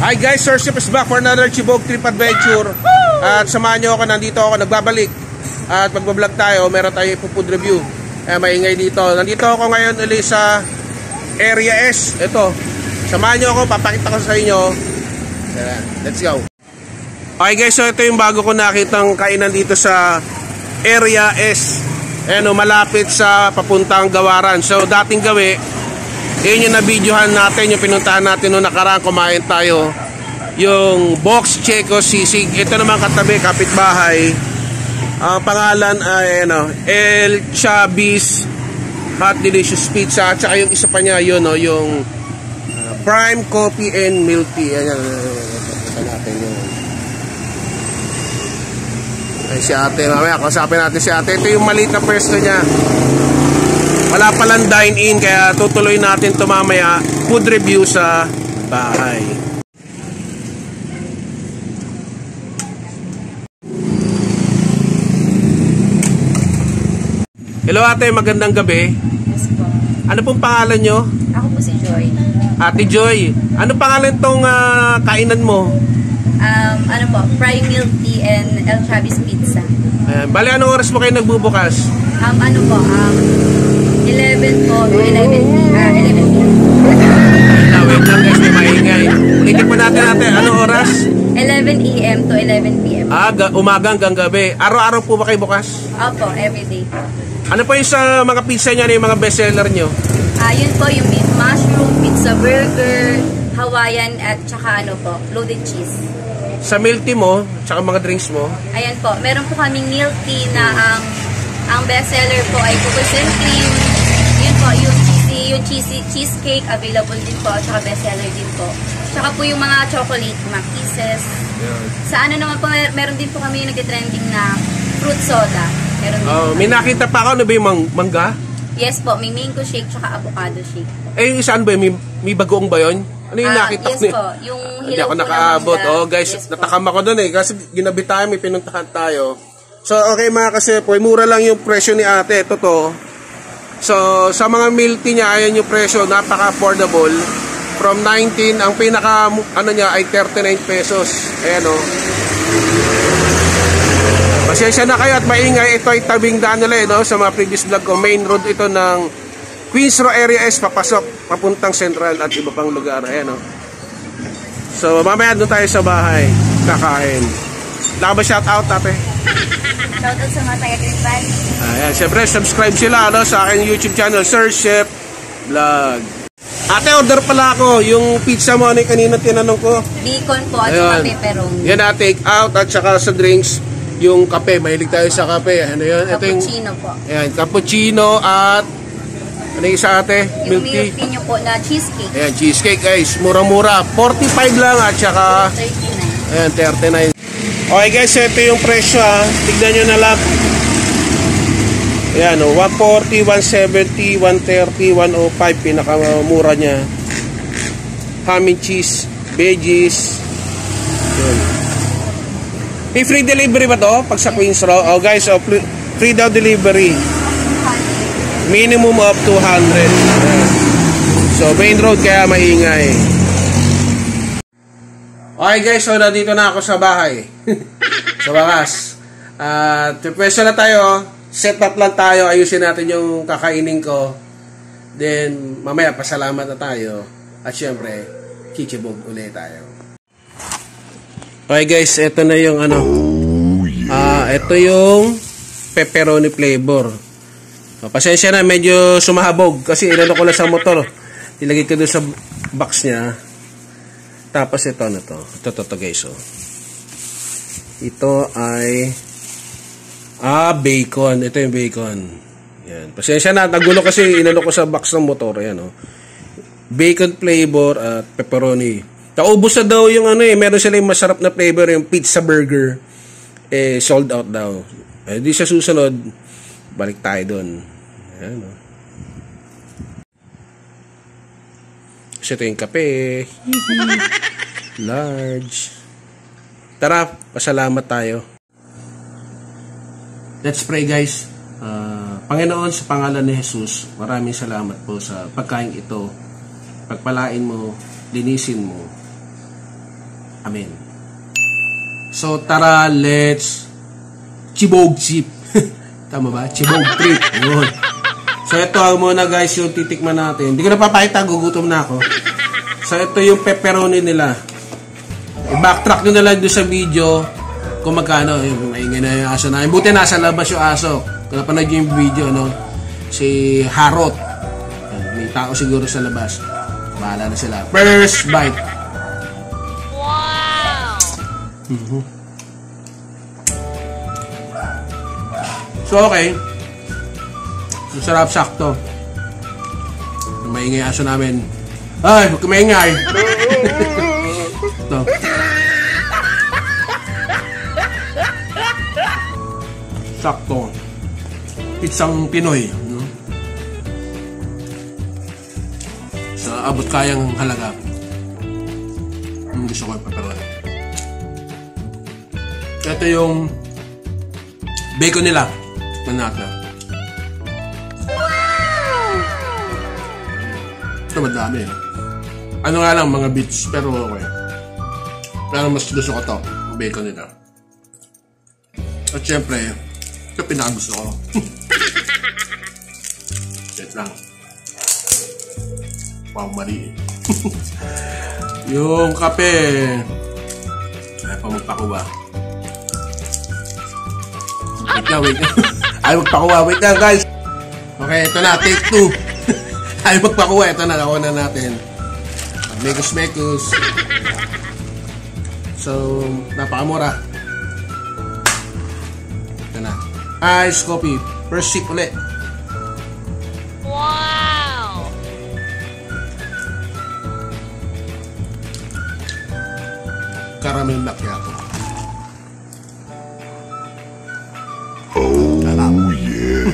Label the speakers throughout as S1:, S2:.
S1: Hi guys, Sir Ship is back for another Chibog trip adventure. At samahan nyo ako, nandito ako, nagbabalik. At magbablog tayo, meron tayo food review. Maingay dito. Nandito ako ngayon ulit sa Area S. Ito, samahan nyo ako, papakita ko sa inyo. Let's go. Okay guys, so ito yung bago ko nakitang kainan dito sa Area S. Malapit sa papuntang Gawaran. So dating gawi, yun yung na-videohan natin, yung pinuntahan natin noong nakaraan, kumain tayo. Yung Box Checo Sisig. Ito naman katabi, kapitbahay. Ang pangalan ay El Chavez Hot Delicious Pizza. At saka yung isa pa niya, yun, yung Prime Coffee and Milk Tea. Ayan, ito natin yun. Ay, si ate, mamaya kausapin natin si ate. Ito yung maliit na pwesto niya. Wala palang dine-in, kaya tutuloy natin ito mamaya. Food review sa bahay. Hello ate, magandang gabi.
S2: Yes po.
S1: Ano pong pangalan nyo?
S2: Ako po si Joy.
S1: Ate Joy, ano pangalan tong kainan mo?
S2: Ano po, Prime Milk Tea and El Chavez Pizza.
S1: Ayan. Bale, anong oras po kayo nagbubukas?
S2: Ano po, 11 po to 11 p.m.
S1: Wait lang guys, may maingay. Ulitin po natin anong oras?
S2: 11 a.m. to 11 p.m.
S1: Umaga hanggang gabi. Araw-araw po ba kayo bukas?
S2: Opo, everyday po.
S1: Ano po yung sa mga pizza niya, yung mga bestseller nyo?
S2: Yun po yung beef mushroom, pizza burger, Hawaiian, at saka loaded cheese.
S1: Sa milk tea mo, tsaka mga drinks mo?
S2: Ayan po, meron po kaming milk tea na ang bestseller po ay cookies and cream. Yun po, yung cheesecake available din po, at saka bestseller din po. Tsaka po yung mga chocolate, mga kisses. Yeah. Sa naman po, meron din po kami yung nagtitrending na fruit soda. Meron din po.
S1: May nakita pa ako, ano ba yung mangga?
S2: Yes po, may mango shake tsaka avocado shake.
S1: Yung saan ba yun? May bagoong ba yun? Ano yung nakita
S2: yes
S1: ko?
S2: Yes po, yung
S1: hindi ako nakaabot. Guys, yes, natakam ako doon kasi ginabi tayo, may pinuntahan tayo. So, okay mga kasepoy, mura lang yung presyo ni ate. Totoo. So, sa mga milk tea niya, ayan yung presyo, napaka-affordable. From 19, ang pinaka, niya ay 39 pesos. Ayan Pasensya na kayo at maingay. Ito ay tabing daan nila, sa mga previous vlog ko. Main road ito ng Queens Row Area S, papasok, papuntang Central at iba pang lugar. Ayan So, mamaya doon tayo sa bahay. Kakain. Wala ka ba shoutout, ate?
S2: Shoutout sa mga taga-Green Valley.
S1: Ayan, syempre subscribe sila sa aking YouTube channel, Sir Chef Vlog. Ate, order pala ako. Yung pizza mo, ano yung kanina tinanong ko?
S2: Bacon po at saka pepperoni.
S1: Yan na, take out at saka sa drinks, yung kape. Mahilig tayo sa kape. Ano yun?
S2: Cappuccino po.
S1: Ayan, cappuccino at ano yung isa ate?
S2: Yung milk tea nyo po na cheesecake.
S1: Ayan, cheesecake guys. Mura-mura. 45 lang at saka
S2: 39.
S1: Ayan, 39. Okay guys, ito yung presyo Tignan nyo na lang. Ayan 140, 170, 130, 105. Pinakamura niya. Ham and cheese, veggies. Yun. May free delivery ba to? Pag sa Queens Row? Guys, free daw delivery. Minimum of 200. Ayan. So main road kaya maingay. Okay guys, so nandito na ako sa bahay. Sa wakas. Pwesto na tayo. Set up lang tayo. Ayusin natin yung kakainin ko. Then, mamaya pasalamat na tayo. At syempre, kichibog ulit tayo. Okay guys, ito na yung ito yung pepperoni flavor. Pasensya na, medyo sumahabog. Kasi inano ko lang sa motor. Ilagay ko doon sa box niya. Tapos ito Ito guys Ito ay bacon. Ito yung bacon. Yan. Pasensya na, nagulo kasi inano ko sa box ng motor. Ayan Bacon flavor at pepperoni. Taubos na daw yung meron sila yung masarap na flavor, yung pizza burger. Sold out daw. Di sa susunod, balik tayo doon. Ayan Kasi ito yung kape. Large. Tara, pasalamat tayo. Let's pray guys. Panginoon, sa pangalan ni Jesus, maraming salamat po sa pagkain ito. Pagpalain mo, linisin mo. amin. So tara, let's chibog chip. Tama ba? Chibog trip. Yun. So ito muna guys yung titikman natin. Hindi ko na papakita, gugutom na ako. So ito yung pepperoni nila. I-backtrack nyo na lang doon sa video kung magkano. Maingay na yung aso na. Buti nasa labas yung aso. Kung napanood yung video, no? Si Harot. May tao siguro sa labas. Bahala na sila. First bite. Wow! So okay. Sarap, sakto. Maingay aso namin. Ay, huwag kumaingay. Ito. Sakto. Pizzang Pinoy. No? Sa abot kayang halaga. Gusto ko yung pepperoni. Ito yung bacon nila. Ito natin. Ito madami. Ano nga lang, mga bits, pero okay. Pero mas gusto ko to, bacon nila. At syempre, ito pinakagusto ko. Wait lang. Wow, mali. Yung kape. Ay pa magpakuha. Wait lang. Ay magpakuha, wait lang guys. Okay, ito na, take 2. Ay magpakuha, ito na, nakuha na natin. Mekus. So, napakamura. Ito na. Ice coffee. First sip ulit. Wow! Caramel macchiato. Oh, yeah.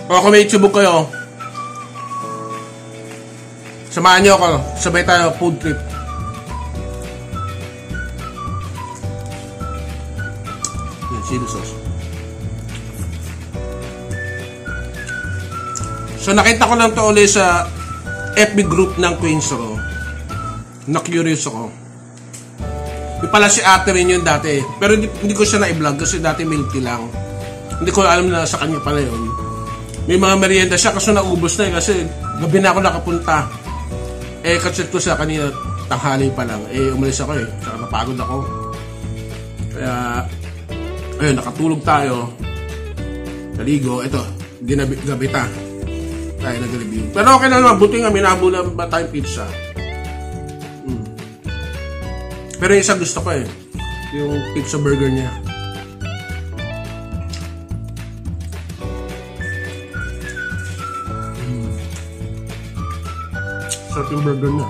S1: O, kung may tsubok kayo, samahan nyo ako. Sabay tayo, food trip. Yan, chili sauce. So, nakita ko lang to ulit sa FB group ng Queens Row. Na-curious ako. Yung pala si ate rin yun dati. Pero hindi ko siya na-i-vlog kasi dati milk tea lang. Hindi ko alam na sa kanya pala yun. May mga merienda siya kasi naubos na eh. Kasi gabi na ako nakapunta. Katsit ko sa kanina, tanghali pa lang. Umalis ako eh. Saka napagod ako. Kaya, ayun, nakatulog tayo. Naligo. Ito, gabita. Tayo nag-review. Pero okay na naman. Buti nga, minabulan ba tayong pizza? Pero yung isa gusto ko eh. Yung pizza burger niya. Sarap yung burger niya.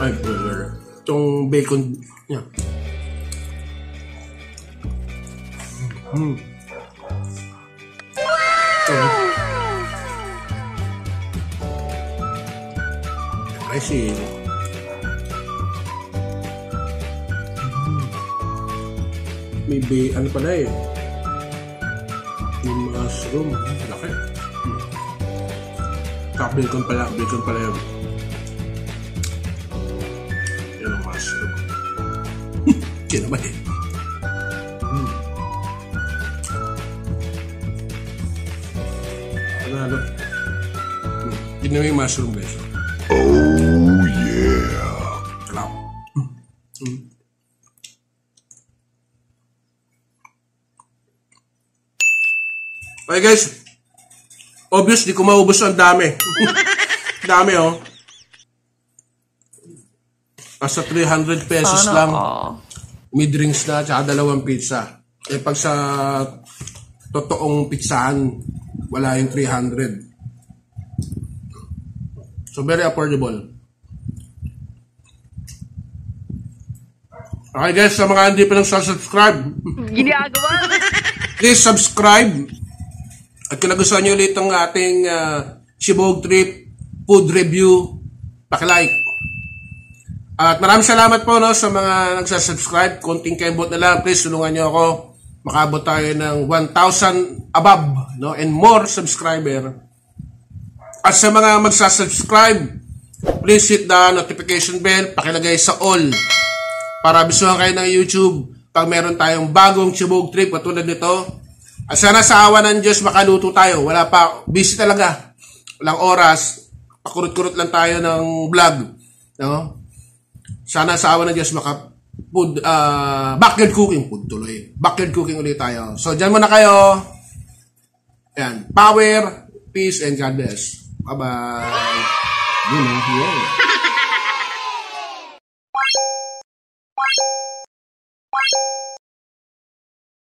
S1: Ay, burger. Itong bacon niya. Spicy. May ano pala eh. Yung mushroom. Laki. Bacon pala. Bacon pala yun. Yan ang mushroom. Kaya naman eh. Ano? Yun na yung mushroom guys. Oh yeah. Hello. Okay guys, obvious di ko maubos ang dami. Dami oh. Nasa 300 pesos lang. May drinks na tsaka 2 pizza. Eh pag sa totoong pizzahan, wala yung 300. So very affordable. Okay guys, sa mga hindi pa nag-subscribe, ginagawa. Please subscribe. At kung nagustuhan nyo ulit ang ating Chibog Trip food review, pakilike. At maraming salamat po no, sa mga nagsasubscribe. Konting kembot na lang. Please tulungan nyo ako. Makabot tayo ng 1,000 above no, and more subscriber. At sa mga magsasubscribe, please hit the notification bell. Pakilagay sa all para bisuhan kayo ng YouTube pag meron tayong bagong Cebu trip katulad nito. At sana sa awa ng Diyos makaluto tayo. Wala pa, busy talaga. Walang oras. Pakurot-kurot lang tayo ng vlog. No? Sana sa awa ng Diyos backyard cooking food tuloy. Backyard cooking ulit tayo. So, dyan muna kayo. Ayan. Power, peace, and God bless. Bye-bye.